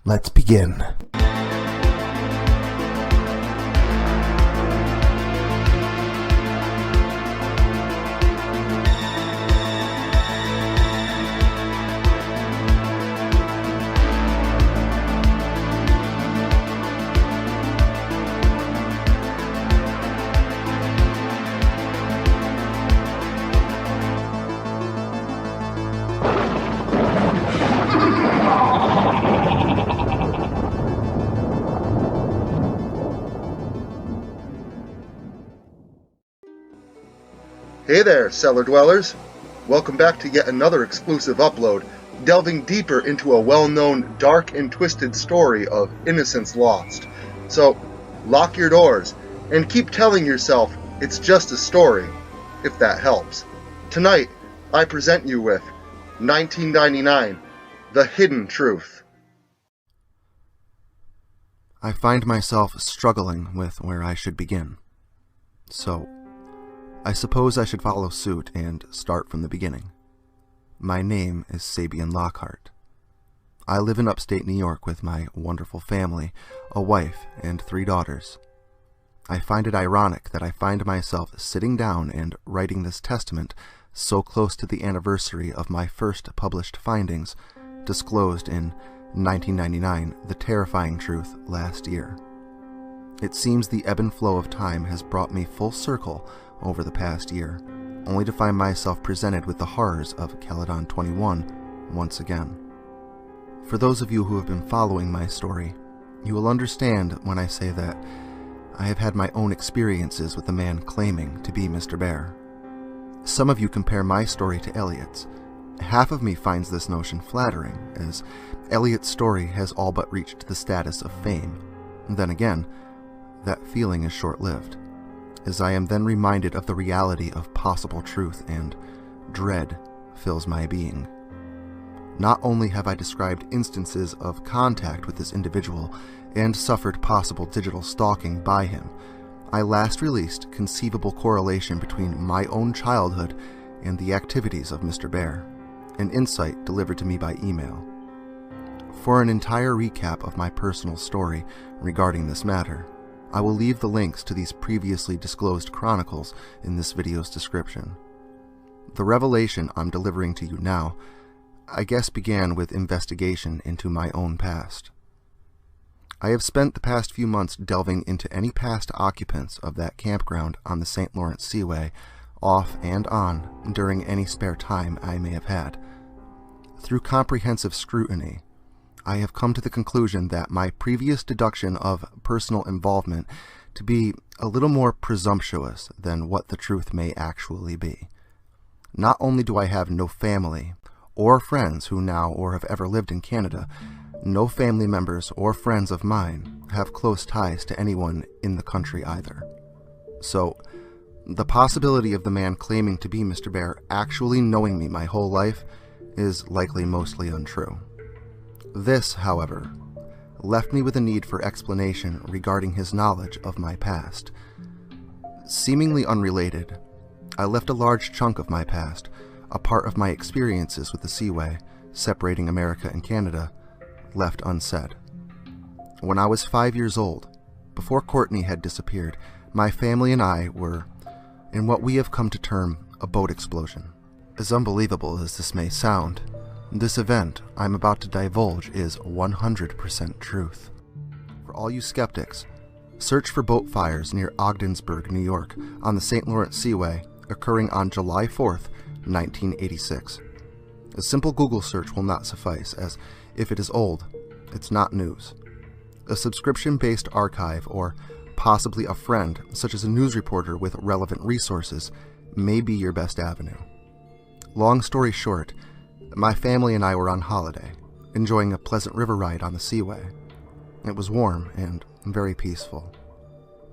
Let's begin. Hey there, cellar dwellers! Welcome back to yet another exclusive upload, delving deeper into a well-known dark and twisted story of innocence lost. So, lock your doors, and keep telling yourself it's just a story, if that helps. Tonight, I present you with 1999, The Hidden Truth. I find myself struggling with where I should begin. So, I suppose I should follow suit and start from the beginning. My name is Sabian Lockhart. I live in upstate New York with my wonderful family, a wife, and 3 daughters. I find it ironic that I find myself sitting down and writing this testament so close to the anniversary of my first published findings, disclosed in 1999, The Terrifying Truth, last year. It seems the ebb and flow of time has brought me full circle over the past year, only to find myself presented with the horrors of Caledon 21 once again. For those of you who have been following my story, you will understand when I say that I have had my own experiences with the man claiming to be Mr. Bear. Some of you compare my story to Elliot's. Half of me finds this notion flattering, as Elliot's story has all but reached the status of fame. Then again, that feeling is short-lived, as I am then reminded of the reality of possible truth, and dread fills my being. Not only have I described instances of contact with this individual and suffered possible digital stalking by him, I last released conceivable correlation between my own childhood and the activities of Mr. Bear, an insight delivered to me by email. For an entire recap of my personal story regarding this matter, I will leave the links to these previously disclosed chronicles in this video's description. The revelation I'm delivering to you now, I guess, began with investigation into my own past. I have spent the past few months delving into any past occupants of that campground on the St. Lawrence Seaway, off and on, during any spare time I may have had. Through comprehensive scrutiny, I have come to the conclusion that my previous deduction of personal involvement to be a little more presumptuous than what the truth may actually be. Not only do I have no family or friends who now or have ever lived in Canada, no family members or friends of mine have close ties to anyone in the country either. So, the possibility of the man claiming to be Mr. Bear actually knowing me my whole life is likely mostly untrue. This, however, left me with a need for explanation regarding his knowledge of my past. Seemingly unrelated, I left a large chunk of my past, a part of my experiences with the Seaway, separating America and Canada, left unsaid. When I was 5 years old, before Courtney had disappeared, my family and I were in what we have come to term a boat explosion. As unbelievable as this may sound, this event I'm about to divulge is 100% truth. For all you skeptics, search for boat fires near Ogdensburg, New York, on the St. Lawrence Seaway, occurring on July 4th, 1986. A simple Google search will not suffice, as if it is old, it's not news. A subscription-based archive, or possibly a friend, such as a news reporter with relevant resources, may be your best avenue. Long story short, my family and I were on holiday, enjoying a pleasant river ride on the Seaway. It was warm and very peaceful.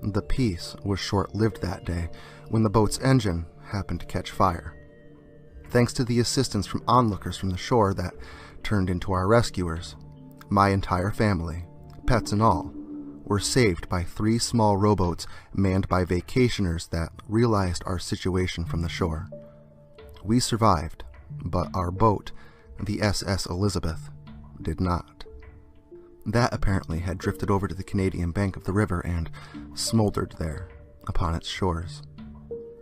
The peace was short-lived that day when the boat's engine happened to catch fire. Thanks to the assistance from onlookers from the shore that turned into our rescuers, my entire family, pets and all, were saved by 3 small rowboats manned by vacationers that realized our situation from the shore. We survived, but our boat, the SS Elizabeth, did not. That apparently had drifted over to the Canadian bank of the river and smoldered there upon its shores.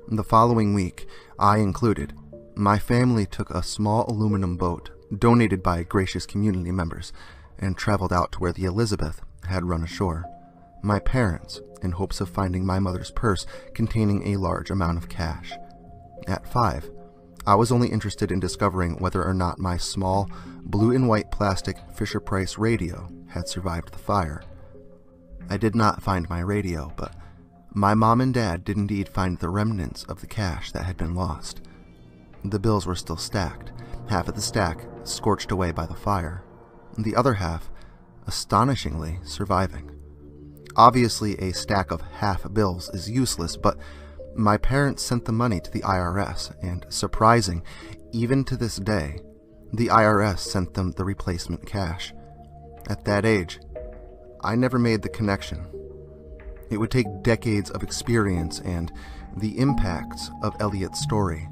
The following week, I included, my family took a small aluminum boat donated by gracious community members and traveled out to where the Elizabeth had run ashore. My parents, in hopes of finding my mother's purse containing a large amount of cash. At 5, I was only interested in discovering whether or not my small, blue and white plastic Fisher-Price radio had survived the fire. I did not find my radio, but my mom and dad did indeed find the remnants of the cash that had been lost. The bills were still stacked, half of the stack scorched away by the fire, the other half, astonishingly, surviving. Obviously, a stack of half bills is useless, but my parents sent the money to the IRS, and surprising, even to this day, the IRS sent them the replacement cash. At that age, I never made the connection. It would take decades of experience and the impacts of Elliot's story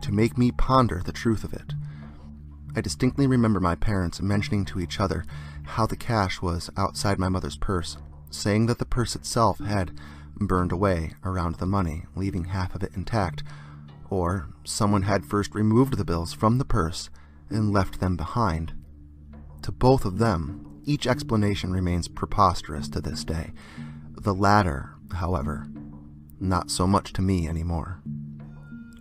to make me ponder the truth of it. I distinctly remember my parents mentioning to each other how the cash was outside my mother's purse, saying that the purse itself had burned away around the money, leaving half of it intact, or someone had first removed the bills from the purse and left them behind. To both of them, each explanation remains preposterous to this day. The latter, however, not so much to me anymore.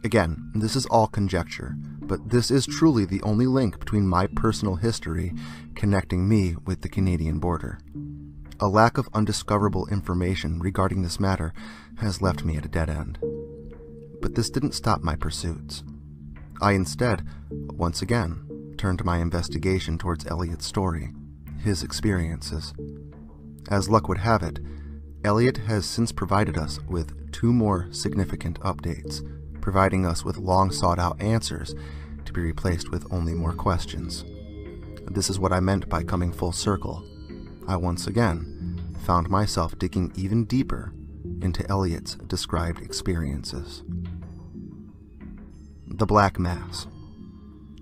Again, this is all conjecture, but this is truly the only link between my personal history connecting me with the Canadian border. A lack of undiscoverable information regarding this matter has left me at a dead end. But this didn't stop my pursuits. I instead, once again, turned my investigation towards Elliot's story, his experiences. As luck would have it, Elliot has since provided us with 2 more significant updates, providing us with long-sought-out answers to be replaced with only more questions. This is what I meant by coming full circle. I once again found myself digging even deeper into Elliot's described experiences. The Black Mass.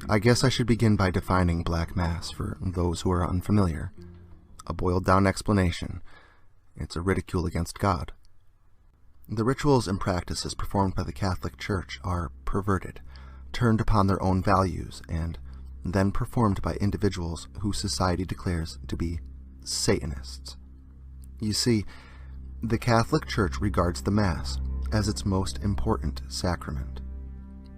I guess I should begin by defining Black Mass for those who are unfamiliar. A boiled-down explanation. It's a ridicule against God. The rituals and practices performed by the Catholic Church are perverted, turned upon their own values, and then performed by individuals who society declares to be Satanists. You see, the Catholic Church regards the Mass as its most important sacrament.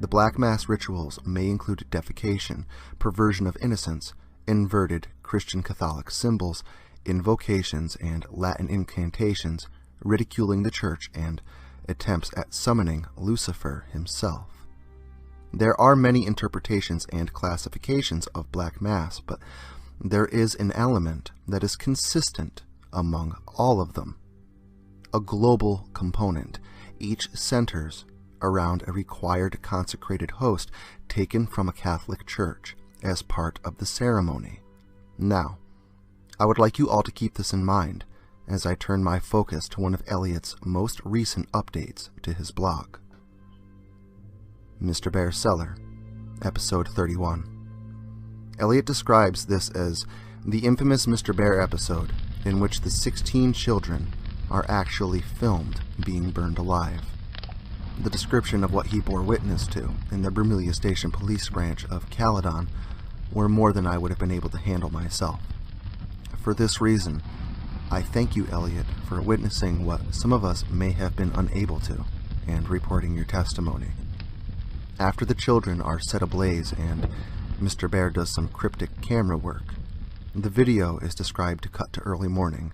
The Black Mass rituals may include defecation, perversion of innocence, inverted Christian Catholic symbols, invocations and Latin incantations, ridiculing the Church, and attempts at summoning Lucifer himself. There are many interpretations and classifications of Black Mass, but there is an element that is consistent among all of them. A global component. Each centers around a required consecrated host taken from a Catholic church as part of the ceremony. Now, I would like you all to keep this in mind as I turn my focus to one of Elliot's most recent updates to his blog. Mr. Bear's Cellar, Episode 31. Elliot describes this as the infamous Mr. Bear episode in which the 16 children are actually filmed being burned alive. The description of what he bore witness to in the Vermilion Station Police Branch of Caledon were more than I would have been able to handle myself. For this reason, I thank you, Elliot, for witnessing what some of us may have been unable to, and reporting your testimony. After the children are set ablaze and Mr. Bear does some cryptic camera work, the video is described to cut to early morning,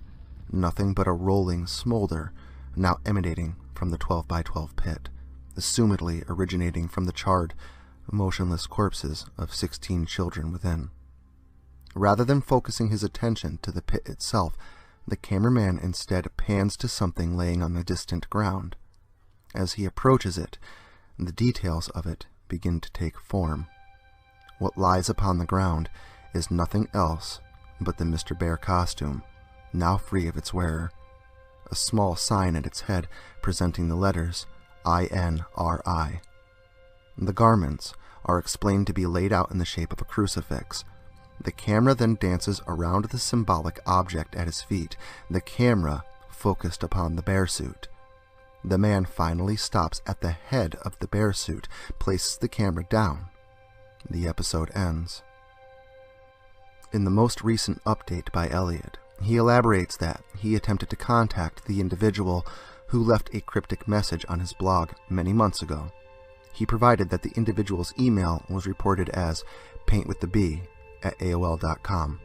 nothing but a rolling smolder now emanating from the 12x12 pit, assumedly originating from the charred, motionless corpses of 16 children within. Rather than focusing his attention to the pit itself, the cameraman instead pans to something laying on the distant ground. As he approaches it, the details of it begin to take form. What lies upon the ground is nothing else but the Mr. Bear costume, now free of its wearer. A small sign at its head presenting the letters INRI. The garments are explained to be laid out in the shape of a crucifix, The camera then dances around the symbolic object at his feet, the camera focused upon the bear suit. The man finally stops at the head of the bear suit, places the camera down. The episode ends. In the most recent update by Elliot, he elaborates that he attempted to contact the individual who left a cryptic message on his blog many months ago. He provided that the individual's email was reported as paintwiththeb@aol.com.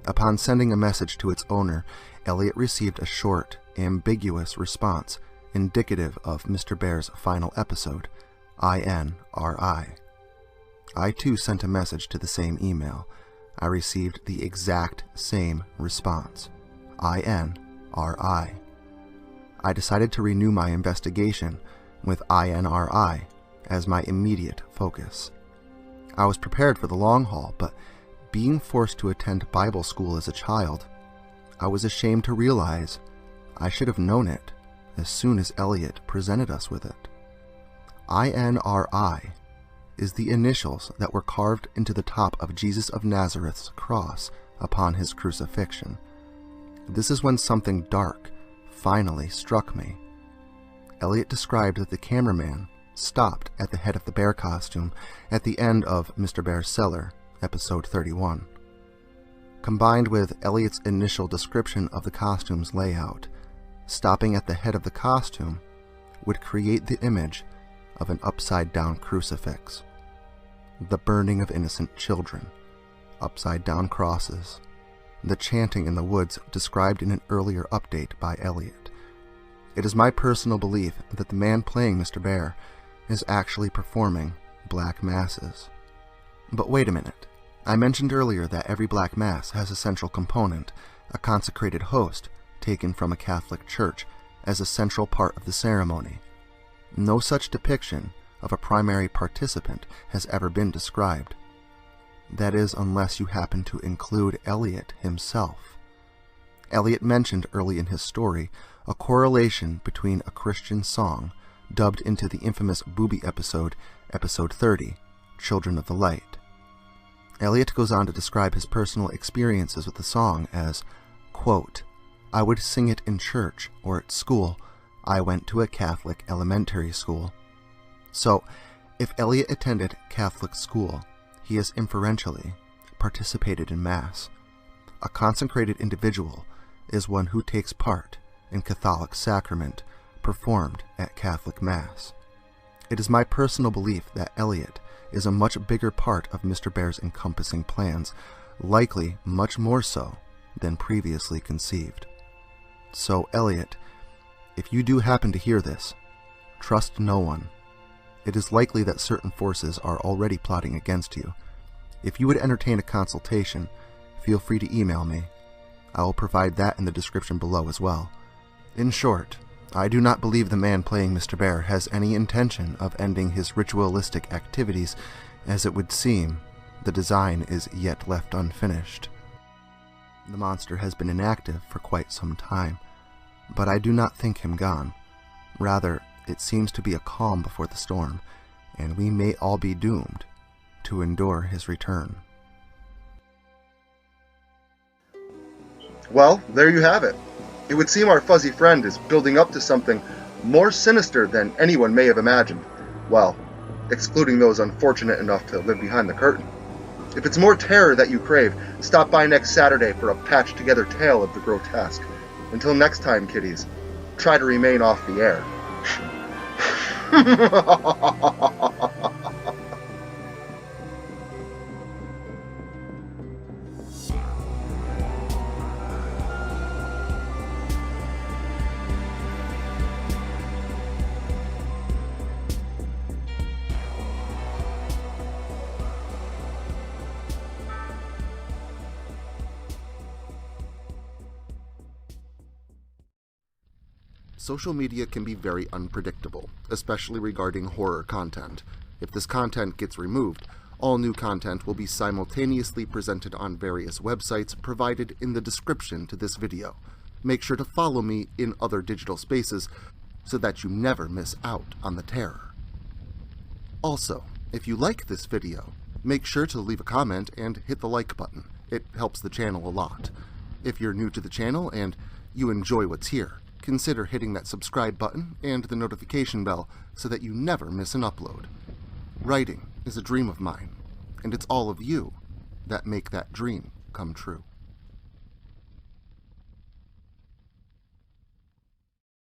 Upon sending a message to its owner, Elliot received a short, ambiguous response indicative of Mr. Bear's final episode, INRI. I too sent a message to the same email. I received the exact same response, INRI. I decided to renew my investigation with INRI as my immediate focus. I was prepared for the long haul, but being forced to attend Bible school as a child, I was ashamed to realize I should have known it as soon as Elliot presented us with it. INRI is the initials that were carved into the top of Jesus of Nazareth's cross upon his crucifixion. This is when something dark finally struck me. Elliot described that the cameraman stopped at the head of the bear costume at the end of Mr. Bear's Cellar, episode 31. Combined with Elliot's initial description of the costume's layout, stopping at the head of the costume would create the image of an upside-down crucifix, the burning of innocent children, upside-down crosses, the chanting in the woods described in an earlier update by Elliot. It is my personal belief that the man playing Mr. Bear is actually performing black masses. But wait a minute. I mentioned earlier that every black mass has a central component, a consecrated host taken from a Catholic church as a central part of the ceremony. No such depiction of a primary participant has ever been described. That is, unless you happen to include Elliot himself. Elliot mentioned early in his story a correlation between a Christian song dubbed into the infamous booby episode, episode 30, Children of the Light. Elliot goes on to describe his personal experiences with the song as, quote, "I would sing it in church or at school. I went to a Catholic elementary school." So, if Elliot attended Catholic school, he has inferentially participated in Mass. A consecrated individual is one who takes part in Catholic sacrament performed at Catholic Mass. It is my personal belief that Elliot is a much bigger part of Mr. Bear's encompassing plans, likely much more so than previously conceived. So, Elliot, if you do happen to hear this, trust no one. It is likely that certain forces are already plotting against you. If you would entertain a consultation, feel free to email me. I will provide that in the description below as well. In short, I do not believe the man playing Mr. Bear has any intention of ending his ritualistic activities, as it would seem the design is yet left unfinished. The monster has been inactive for quite some time, but I do not think him gone. Rather, it seems to be a calm before the storm, and we may all be doomed to endure his return. Well, there you have it. It would seem our fuzzy friend is building up to something more sinister than anyone may have imagined. Well, excluding those unfortunate enough to live behind the curtain. If it's more terror that you crave, stop by next Saturday for a patched-together tale of the grotesque. Until next time, kiddies, try to remain off the air. Social media can be very unpredictable, especially regarding horror content. If this content gets removed, all new content will be simultaneously presented on various websites provided in the description to this video. Make sure to follow me in other digital spaces so that you never miss out on the terror. Also, if you like this video, Make sure to leave a comment and hit the like button. It helps the channel a lot. If you're new to the channel and you enjoy what's here, consider hitting that subscribe button and the notification bell so that you never miss an upload. Writing is a dream of mine, and it's all of you that make that dream come true.